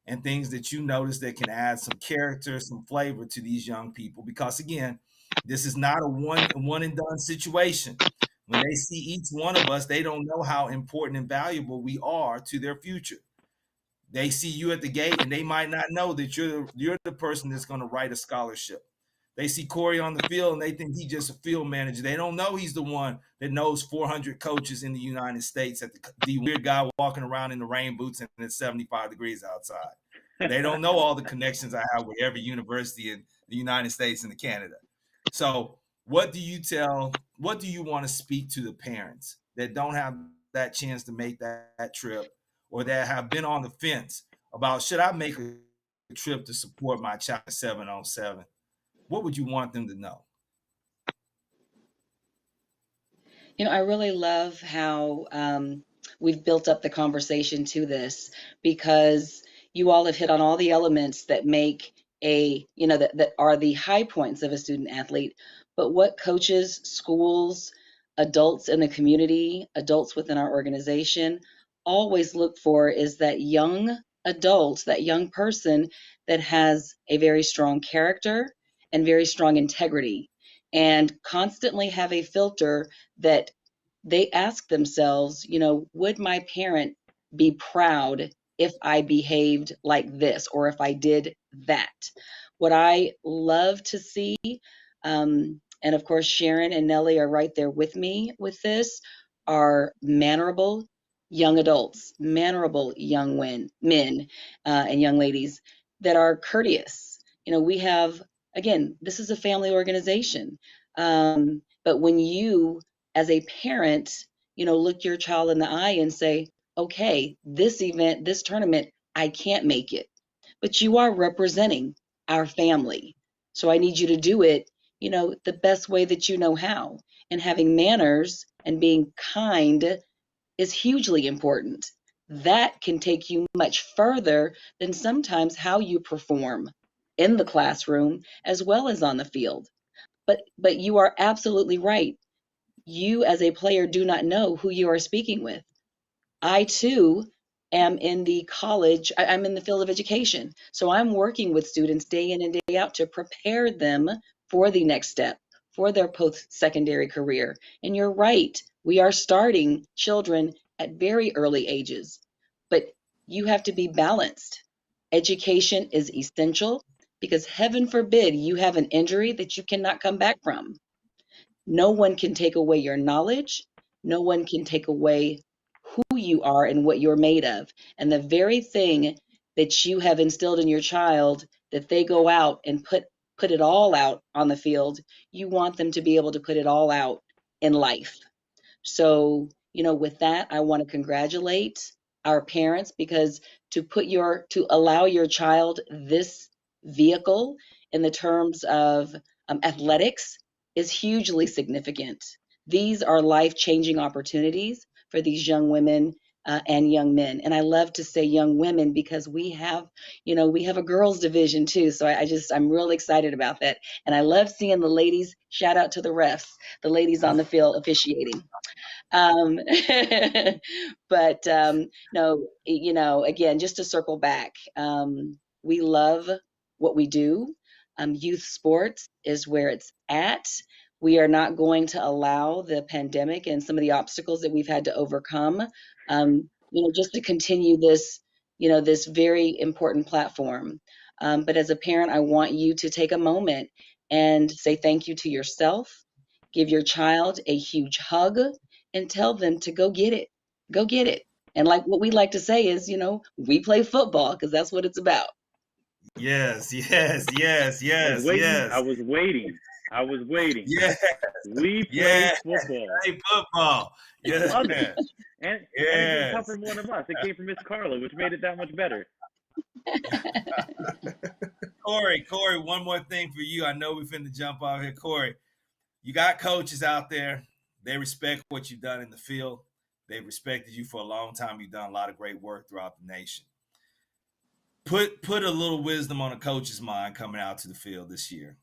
and things that you notice that can add some character, some flavor to these young people. Because again, this is not a one and done situation. When they see each one of us, they don't know how important and valuable we are to their future. They see you at the gate and they might not know that you're the person that's going to write a scholarship. They see Corey on the field and they think he's just a field manager. They don't know he's the one that knows 400 coaches in the United States, at the weird guy walking around in the rain boots and it's 75 degrees outside. They don't know all the connections I have with every university in the United States and Canada. So what do you want to speak to the parents that don't have that chance to make that trip, or that have been on the fence about, should I make a trip to support my child 7-on-7? What would you want them to know? I really love how we've built up the conversation to this, because you all have hit on all the elements that make that are the high points of a student athlete. But what coaches, schools, adults in the community, adults within our organization always look for is that young adult, that young person that has a very strong character and very strong integrity, and constantly have a filter that they ask themselves, would my parent be proud if I behaved like this, or if I did that? What I love to see, and of course, Sharon and Nellie are right there with me with this, are mannerable, young adults, mannerable young men and young ladies that are courteous. We have, again, this is a family organization. But when you, as a parent, look your child in the eye and say, okay, this event, this tournament, I can't make it, but you are representing our family. So I need you to do it, the best way that you know how. And having manners and being kind is hugely important. That can take you much further than sometimes how you perform in the classroom as well as on the field. But you are absolutely right. You as a player do not know who you are speaking with. I too am in the college, I'm in the field of education. So I'm working with students day in and day out to prepare them for the next step, for their post-secondary career. And you're right, we are starting children at very early ages, but you have to be balanced. Education is essential because heaven forbid you have an injury that you cannot come back from. No one can take away your knowledge. No one can take away who you are and what you're made of. And the very thing that you have instilled in your child, that they go out and put it all out on the field, you want them to be able to put it all out in life. So, with that, I want to congratulate our parents because to allow your child this vehicle in the terms of athletics is hugely significant. These are life-changing opportunities for these young women and young men. And I love to say young women because we have a girls division too. So I'm real excited about that. And I love seeing the ladies. Shout out to the refs, the ladies on the field officiating. Um, but no, again, just to circle back, we love what we do. Youth sports is where it's at. We are not going to allow the pandemic and some of the obstacles that we've had to overcome, just to continue this very important platform. But as a parent, I want you to take a moment and say thank you to yourself, give your child a huge hug, and tell them to go get it. Go get it. And like what we like to say is, we play football because that's what it's about. Yes, yes, yes, I was yes, waiting. I yes, was waiting. I was waiting. yes, We play yes. football. Play football. I Yeah, love it. And it didn't come yes. from one of us. It came from Miss Carla, which made it that much better. Corey, one more thing for you. I know we finna jump off here. Corey, you got coaches out there. They respect what you've done in the field. They've respected you for a long time. You've done a lot of great work throughout the nation. Put a little wisdom on a coach's mind coming out to the field this year.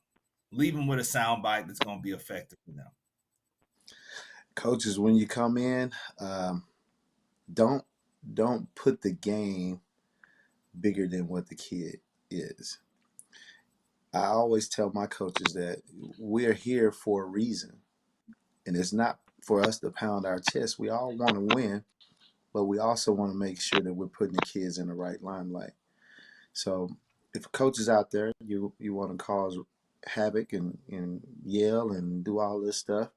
Leave them with a sound bite that's going to be effective for them. Coaches, when you come in, don't put the game bigger than what the kid is. I always tell my coaches that we're here for a reason, and it's not for us to pound our chest. We all want to win, but we also want to make sure that we're putting the kids in the right limelight. So if a coach is out there, you want to cause havoc and yell and do all this stuff,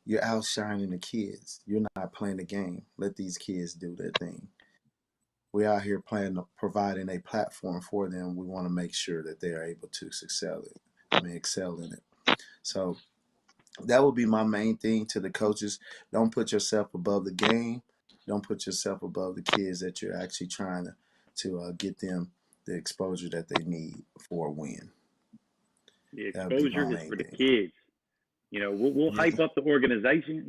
you're outshining the kids. You're not playing the game. Let these kids do their thing. We're out here providing a platform for them. We want to make sure that they are able to excel in it. So that would be my main thing to the coaches. Don't put yourself above the game. Don't put yourself above the kids that you're actually trying to get them the exposure that they need for a win. The That would be my exposure is main for the thing. kids. We'll Yeah. hype up the organization.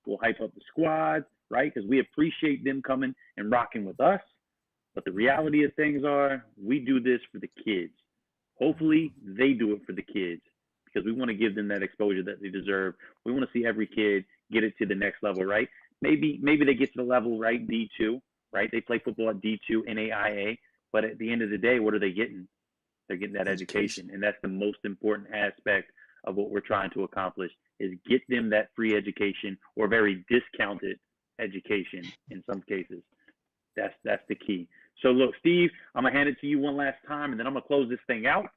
We'll hype up the squad, right? Because we appreciate them coming and rocking with us. But the reality of things are, we do this for the kids. Hopefully, they do it for the kids because we want to give them that exposure that they deserve. We want to see every kid get it to the next level, right? Maybe they get to the level, right? D2, right? They play football at D2 NAIA, but at the end of the day, what are they getting? They're getting that education, and that's the most important aspect of what we're trying to accomplish is get them that free education or very discounted education in some cases. That's the key. So look, Steve, I'm gonna hand it to you one last time, and then I'm gonna close this thing out.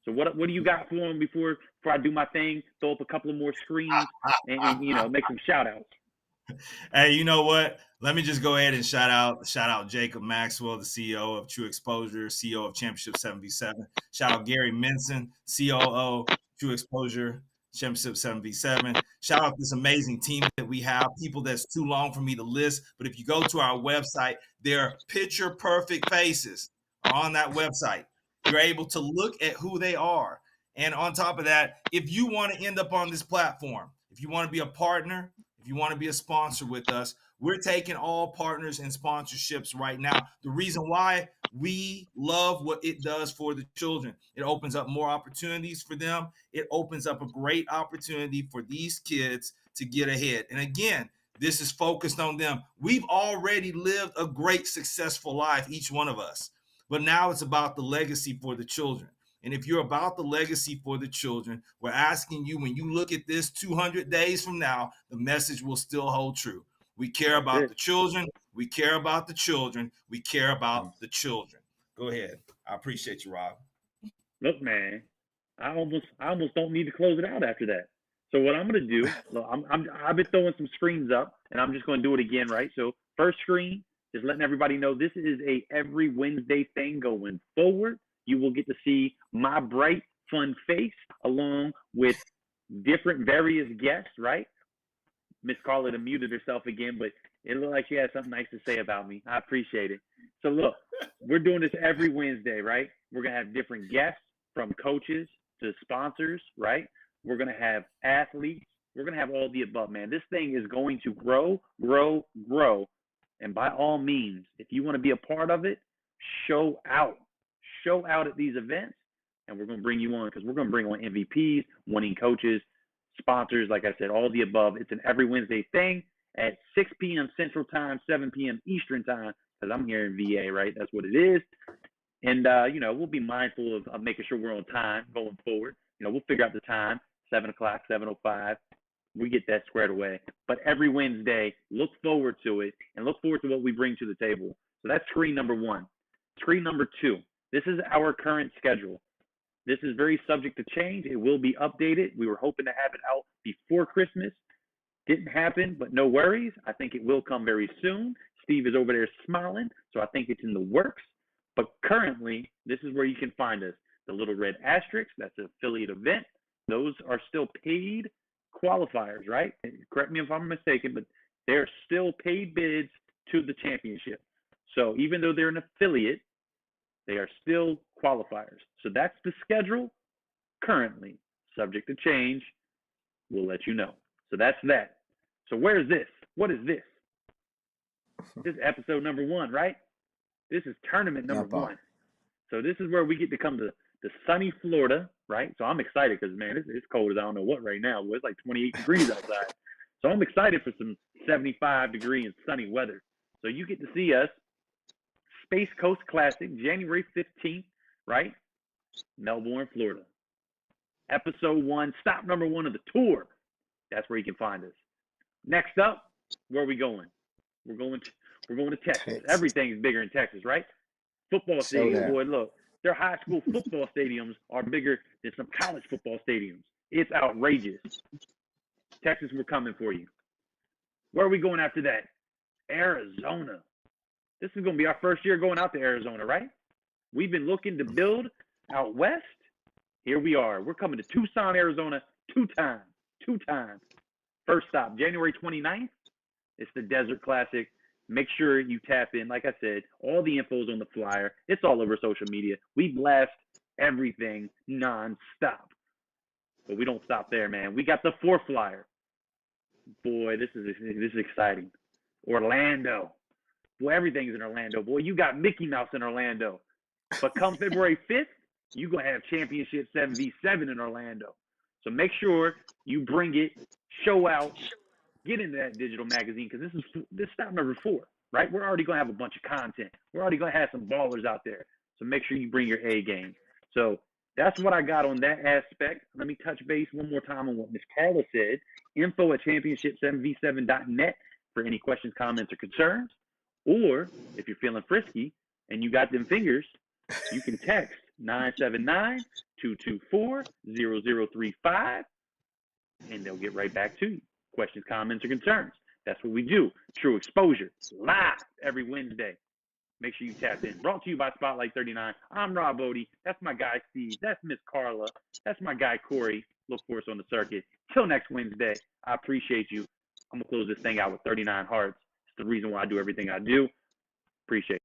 So what do you got for them before I do my thing? Throw up a couple of more screens and make some shout outs. Hey, you know what? Let me just go ahead and shout out Jacob Maxwell, the CEO of TruXposur, CEO of Championship 7v7. Shout out Gary Minson, COO, TruXposur, Championship 7v7. Shout out this amazing team that we have, people that's too long for me to list. But if you go to our website, their picture perfect faces are on that website. You're able to look at who they are. And on top of that, if you want to end up on this platform, if you want to be a partner, if you want to be a sponsor with us, we're taking all partners and sponsorships right now. The reason why, we love what it does for the children. It opens up more opportunities for them. It opens up a great opportunity for these kids to get ahead. And again, this is focused on them. We've already lived a great, successful life, each one of us. But now it's about the legacy for the children. And if you're about the legacy for the children, we're asking you, when you look at this 200 days from now, the message will still hold true. We care about the children. We care about the children. We care about the children. Go ahead. I appreciate you, Rob. Look, man, I almost don't need to close it out after that. So what I'm gonna do, look, I've been throwing some screens up, and I'm just gonna do it again, right? So first screen is letting everybody know this is a every Wednesday thing going forward. You will get to see my bright, fun face along with different various guests, right? Miss Carla muted herself again, but it looked like she had something nice to say about me. I appreciate it. So look, we're doing this every Wednesday, right? We're gonna have different guests, from coaches to sponsors, right? We're gonna have athletes. We're gonna have all the above, man. This thing is going to grow, grow, grow. And by all means, if you want to be a part of it, show out. Show out at these events, and we're going to bring you on, because we're going to bring on MVPs, winning coaches, sponsors, like I said, all the above. It's an every Wednesday thing at 6 p.m. Central Time, 7 p.m. Eastern Time, because I'm here in VA, right? That's what it is. And, we'll be mindful of making sure we're on time going forward. We'll figure out the time, 7 o'clock, 7:05. We get that squared away. But every Wednesday, look forward to it, and look forward to what we bring to the table. So that's screen number one. Screen number two, this is our current schedule. This is very subject to change. It will be updated. We were hoping to have it out before Christmas. Didn't happen, but no worries. I think it will come very soon. Steve is over there smiling, so I think it's in the works. But currently, this is where you can find us. The little red asterisk, that's an affiliate event. Those are still paid qualifiers, right? Correct me if I'm mistaken, but they're still paid bids to the championship. So even though they're an affiliate, they are still qualifiers. So that's the schedule currently, subject to change. We'll let you know. So that's that. So where is this? What is this? This is episode number 1, right? This is tournament number 1. So this is where we get to come to sunny Florida, right? So I'm excited because, man, it's cold as I don't know what right now. It's like 28 degrees outside. So I'm excited for some 75-degree and sunny weather. So you get to see us, Space Coast Classic, January 15th, right? Melbourne, Florida. Episode 1, stop number 1 of the tour. That's where you can find us. Next up, where are we going? We're going to Texas. Everything's bigger in Texas, right? Football stadiums, boy, look. Their high school football stadiums are bigger than some college football stadiums. It's outrageous. Texas, we're coming for you. Where are we going after that? Arizona. This is going to be our first year going out to Arizona, right? We've been looking to build out west. Here we are. We're coming to Tucson, Arizona, 2 times. First stop, January 29th. It's the Desert Classic. Make sure you tap in. Like I said, all the info's on the flyer. It's all over social media. We blast everything nonstop. But we don't stop there, man. We got the 4 flyer. Boy, this is exciting. Orlando. Boy, everything's in Orlando. Boy, you got Mickey Mouse in Orlando. But come February 5th, you're going to have Championship 7v7 in Orlando. So make sure you bring it, show out, get into that digital magazine, because this is stop number 4, right? We're already going to have a bunch of content. We're already going to have some ballers out there. So make sure you bring your A game. So that's what I got on that aspect. Let me touch base one more time on what Ms. Carla said. info@championship7v7.net for any questions, comments, or concerns. Or if you're feeling frisky and you got them fingers, you can text 979-224-0035, and they'll get right back to you. Questions, comments, or concerns. That's what we do. True Exposure, live every Wednesday. Make sure you tap in. Brought to you by Spotlight39. I'm Rob Bodie. That's my guy, Steve. That's Miss Carla. That's my guy, Corey. Look for us on the circuit. Till next Wednesday, I appreciate you. I'm going to close this thing out with 39 hearts. It's the reason why I do everything I do. Appreciate it.